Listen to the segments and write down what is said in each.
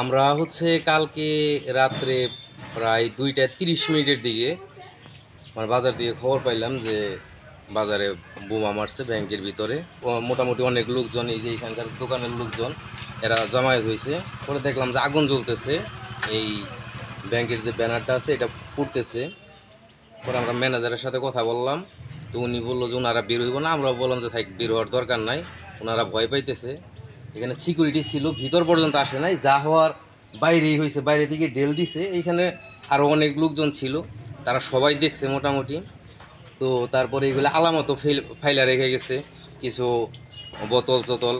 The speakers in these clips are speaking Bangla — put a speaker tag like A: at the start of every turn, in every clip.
A: আমরা হচ্ছে কালকে রাত্রে প্রায় 2টা 30 মিনিটের দিকে মানে বাজার থেকে খবর পাইলাম যে বাজারে বোমা মারছে ব্যাংকের ভিতরে। মোটামুটি অনেক লোকজন, এই যে এখানকার দোকানের লোকজন এরা জমায়েত হয়েছে। পরে দেখলাম যে আগুন জ্বলতেছে, এই ব্যাংকের যে ব্যানারটা আছে এটা পুড়তেছে। পরে আমরা ম্যানেজারের সাথে কথা বললাম, তো উনি বললো যে ওনারা বের হইব না। আমরা বললাম যে থাক, বের হওয়ার দরকার নাই, ওনারা ভয় পাইতেছে। এখানে সিকিউরিটি ছিল, ভিতর পর্যন্ত আসে নাই, যা হওয়ার বাইরেই হয়েছে, বাইরে থেকে ঢেল দিছে। এইখানে আরও অনেক লোকজন ছিল, তারা সবাই দেখছে মোটামুটি। তো তারপরে এগুলো আলামতো ফাইলা রেখে গেছে, কিছু বোতল চতল,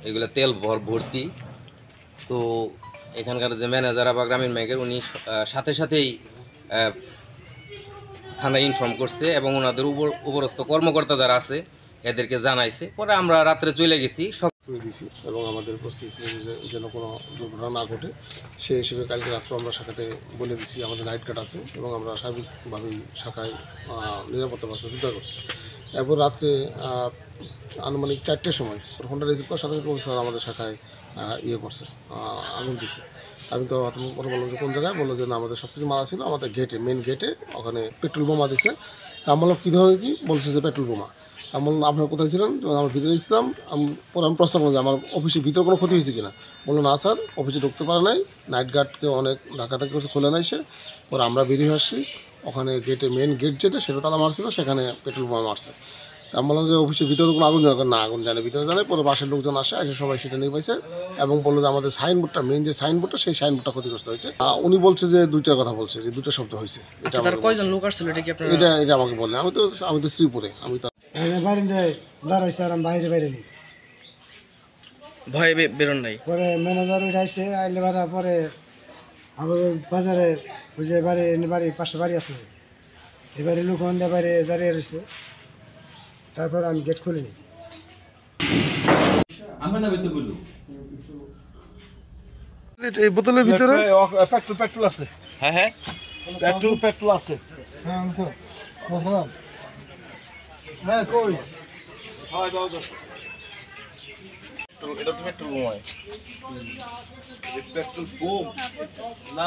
A: এগুলো তেল ভর্তি। তো এখানকার যে ম্যানেজার বা গ্রামীণ ব্যাংকের উনি সাথে সাথেই থানায় ইনফর্ম করছে এবং ওনাদের উপরস্থ কর্মকর্তা যারা আছে এদেরকে জানাইছে। পরে আমরা রাত্রে চলে গেছি
B: করে দিয়েছি এবং আমাদের প্রস্তুতি ছিল যেন কোনো দুর্ঘটনা না ঘটে, সেই হিসেবে কালকে রাত্রে আমরা শাখাতে বলে দিছি আমাদের নাইট গার্ড আছে এবং আমরা স্বাভাবিকভাবেই শাখায় নিরাপত্তা ব্যবস্থা জোরদার করছি। এরপর রাত্রে আনুমানিক 4টের সময় ফোনটা রিসিভ করার সাথে সাথে বলছে স্যার আমাদের শাখায় ইয়ে করছে, আগুন দিছে। আমি তো পরে বললাম যে কোন জায়গায়, বললো যে না আমাদের সব কিছু মারা ছিল, আমাদের গেটে, মেন গেটে ওখানে পেট্রোল বোমা দিছে। আমি বললাম কী ধরনের, কি বলছে যে পেট্রোল বোমা। আমি বললাম আপনার কোথায় ছিলেন, আমার ভিতরে ছিলাম। পরে আমি প্রশ্ন করলাম যে আমার অফিসের ভিতরে কোনো ক্ষতি হয়েছে কিনা। বললো না স্যার, অফিসে ঢুকতে পারে নাই, নাইট গার্ডকে অনেক ধাক্কাধাক্কি করছে, খোলে নাই সে। পরে আমরা বেরিয়ে আসছি, ওখানে গেটে, মেন গেট যেটা সেটা তালা মারছিল, সেখানে পেট্রোল বোমা মারছে। আমি বললাম যে অফিসের ভিতরে কোনো আগুন জানে না, আগুন জানে ভিতরে জানে। পরে বাসের লোকজন আসে, সবাই সেটা নিয়ে পাইছে এবং বললো যে আমাদের সাইনবোর্ডটা, মেন যে সাইনবোর্ডটা, সেই সাইনবোর্ডটা ক্ষতিগ্রস্ত হয়েছে। উনি বলছে যে 2টার কথা বলছে, যে 2টা শব্দ হয়েছে। এটা এটা আমাকে বললেন। আমি তো শ্রীপুরে, আমি তো
C: ভয় বেরোন নাই।
D: পরে ম্যানেজার উঠাইছে, আইলে বাড়ার পরে আমার বাজারে ওই যে বাড়ি পাশে বাড়ি আছে, এবারে লোক বাইরে দাঁড়িয়ে রয়েছে। তারপর আমি গেট খুলিনি।
B: এই বোতলের ভিতরে
C: পেট্রোল আছে। হ্যাঁ পেট্রোল আছে।
D: হ্যাঁ বলছিলাম, হ্যাঁ কই
C: এটা তো পেট্রোল বোম, পেট্রোল বোম না।